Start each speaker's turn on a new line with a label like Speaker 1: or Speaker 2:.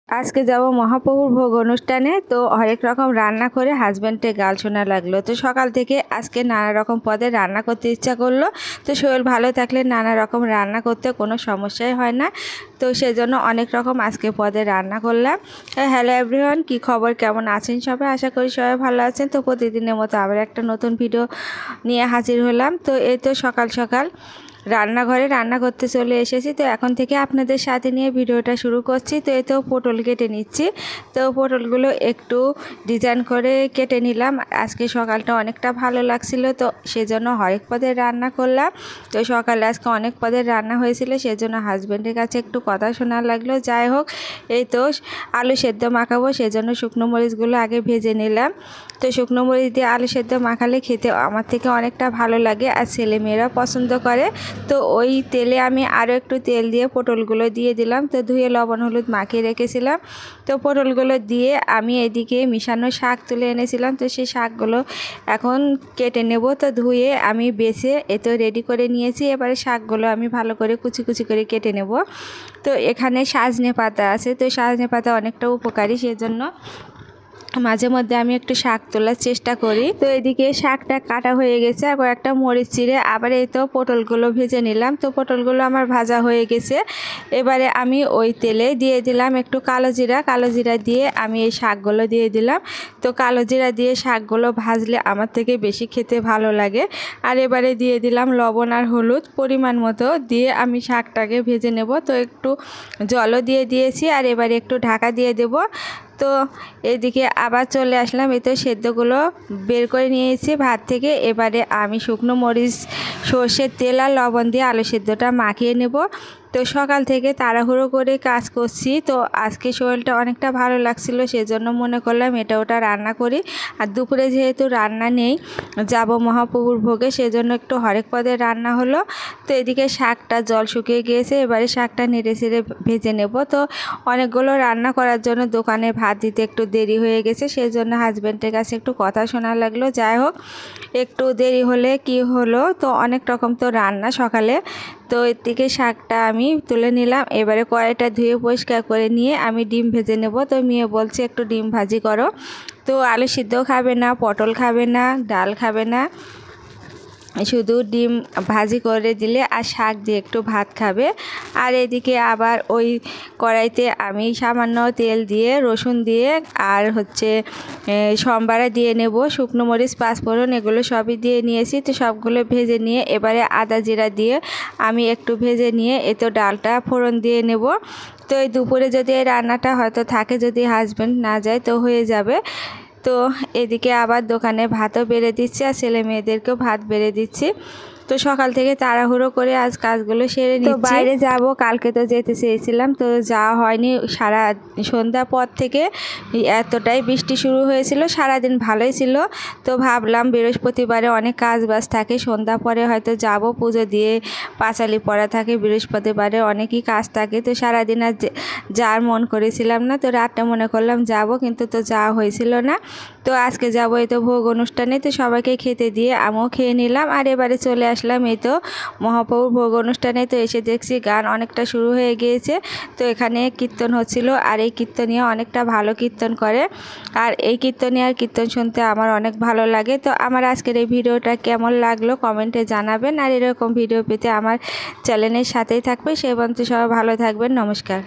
Speaker 1: আজকে যাব মহাপ্রভুর ভোগ অনুষ্ঠানে। তো হরেক রকম রান্না করে হাজব্যান্ডে গাল শোনা লাগলো। তো সকাল থেকে আজকে নানা রকম পদে রান্না করতে ইচ্ছা করলো। তো শরীর ভালো থাকলে নানা রকম রান্না করতে কোনো সমস্যাই হয় না। তো সেজন্য অনেক রকম আজকে পদে রান্না করলাম। হ্যালো এভরিওয়ান, কি খবর, কেমন আছেন সবাই? আশা করি সবাই ভালো আছেন। তো প্রতিদিনের মতো আবার একটা নতুন ভিডিও নিয়ে হাজির হলাম। তো এই তো সকাল সকাল রান্নাঘরে রান্না করতে চলে এসেছি। তো এখন থেকে আপনাদের সাথে নিয়ে ভিডিওটা শুরু করছি। তো এই তো পটল কেটে নিচ্ছি। তো পটলগুলো একটু ডিজাইন করে কেটে নিলাম। আজকে সকালটা অনেকটা ভালো লাগছিল, তো সেজন্য হরেক পদের রান্না করলাম। তো সকালে আজকে অনেক পদের রান্না হয়েছিল, সেজন্য হাজব্যান্ডের কাছে একটু কথা শোনা লাগলো। যাই হোক, এই তো আলু সেদ্ধ মাখাবো, সেজন্য শুকনো মরিচগুলো আগে ভেজে নিলাম। তো শুকনো মরিচ দিয়ে আলু সেদ্ধ মাখালে খেতে আমার থেকে অনেকটা ভালো লাগে, আর ছেলেমেয়েরা পছন্দ করে। তো ওই তেলে আমি আরও একটু তেল দিয়ে পটলগুলো দিয়ে দিলাম। তো ধুয়ে লবণ হলুদ মাখিয়ে রেখেছিলাম। তো পটলগুলো দিয়ে আমি এদিকে মিশানো শাক তুলে এনেছিলাম। তো সেই শাকগুলো এখন কেটে নেব। তো ধুয়ে আমি বেছে এতো রেডি করে নিয়েছি। এবারে শাকগুলো আমি ভালো করে কুচি কুচি করে কেটে নেব। তো এখানে সজনে পাতা আছে। তো সজনে পাতা অনেকটা উপকারী, সেজন্য মাঝে মধ্যে আমি একটু শাক তোলার চেষ্টা করি। তো এদিকে শাকটা কাটা হয়ে গেছে, আর কয়েকটা মরিচ চিড়ে আবার এই তো পটলগুলো ভেজে নিলাম। তো পটলগুলো আমার ভাজা হয়ে গেছে। এবারে আমি ওই তেলে দিয়ে দিলাম একটু কালো জিরা দিয়ে আমি এই শাকগুলো দিয়ে দিলাম। তো কালো জিরা দিয়ে শাকগুলো ভাজলে আমার থেকে বেশি খেতে ভালো লাগে। আর এবারে দিয়ে দিলাম লবণ আর হলুদ পরিমাণ মতো দিয়ে আমি শাকটাকে ভেজে নেব। তো একটু জলও দিয়ে দিয়েছি, আর এবারে একটু ঢাকা দিয়ে দেব। তো এদিকে আবার চলে আসলাম। এই তো সেদ্ধগুলো বের করে নিয়েছি ভাত থেকে। এবারে আমি শুকনো মরিচ, সর্ষের তেল আর লবণ দিয়ে আলু সেদ্ধটা মাখিয়ে নেব। তো সকাল থেকে তাড়াহুড়ো করে কাজ করছি। তো আজকে শরীরটা অনেকটা ভালো লাগছিল, সেজন্য মনে করলাম এটা ওটা রান্না করি। আর দুপুরে যেহেতু রান্না নেই, যাব মহাপ্রভুর ভোগে, সেজন্য একটু হরেক পদের রান্না হলো। তো এদিকে শাকটা জল শুকিয়ে গিয়েছে, এবারে শাকটা নেড়ে চেড়ে ভেজে নেব। তো অনেকগুলো রান্না করার জন্য দোকানে ভাত দিতে একটু দেরি হয়ে গেছে, সেজন্য হাজব্যান্ডের কাছে একটু কথা শোনা লাগলো। যাই হোক, একটু দেরি হলে কি হলো, তো অনেক রকম তো রান্না সকালে। তো এর থেকে শাকটা আমি তুলে নিলাম। এবারে কড়াইটা ধুয়ে পরিষ্কার করে নিয়ে আমি ডিম ভেজে নেব। তো মেয়ে বলছে একটু ডিম ভাজি করো। তো আলু সিদ্ধ খাবে না, পটল খাবে না, ডাল খাবে না, শুধু ডিম ভাজি করে দিলে আর শাক দিয়ে একটু ভাত খাবে। আর এদিকে আবার ওই কড়াইতে আমি সামান্য তেল দিয়ে রসুন দিয়ে আর সম্বারা দিয়ে নেব, শুকনো মরিচ পাঁচফোড়ন এগুলো সবই দিয়ে নিয়েছি। তো সবগুলো ভেজে নিয়ে এবারে আদা জিরা দিয়ে আমি একটু ভেজে নিয়ে এতো ডালটা ফোড়ন দিয়ে নেব। তো এই দুপুরে যদি এই রান্নাটা হয়তো থাকে, যদি হাজব্যান্ড না যায় তো হয়ে যাবে। তো এদিকে আবার দোকানে ভাতও বেড়ে দিচ্ছি, আর ছেলে মেয়েদেরকেও ভাত বেড়ে দিচ্ছি। তো সকাল থেকে তাড়াহুড়ো করে আজ কাজগুলো সেরে নিচ্ছি। তো বাইরে যাব, কালকে তো যেতে চেয়েছিলাম, তো যাওয়া হয়নি। সারা সন্ধ্যা পর থেকে এতটাই বৃষ্টি শুরু হয়েছিল, সারাদিন ভালোই ছিল। তো ভাবলাম বৃহস্পতিবারে অনেক কাজ বাজ থাকে, সন্ধ্যা পরে হয়তো যাব, পুজো দিয়ে পাঁচালি পড়া থাকে, বৃহস্পতিবারে অনেকই কাজ থাকে। তো সারাদিন আর যাওয়ার মন করেছিলাম না। তো রাতটা মনে করলাম যাব, কিন্তু তো যাওয়া হয়েছিল না। তো আজকে যাব এই তো ভোগ অনুষ্ঠানে। তো সবাইকে খেতে দিয়ে আমিও খেয়ে নিলাম। আর এবারে চলে আসলাম এই তো মহাপ্রভুর ভোগ অনুষ্ঠানে। তো এসে দেখছি গান অনেকটা শুরু হয়ে গিয়েছে। তো এখানে কীর্তন হচ্ছিল, আর এই কীর্তনীয় অনেকটা ভালো কীর্তন করে। আর এই কীর্তনীয়ার কীর্তন শুনতে আমার অনেক ভালো লাগে। তো আমার আজকের এই ভিডিওটা কেমন লাগলো কমেন্টে জানাবেন। আর এরকম ভিডিও পেতে আমার চ্যানেলের সাথেই থাকবে। সেই পর্যন্ত সবাই ভালো থাকবেন। নমস্কার।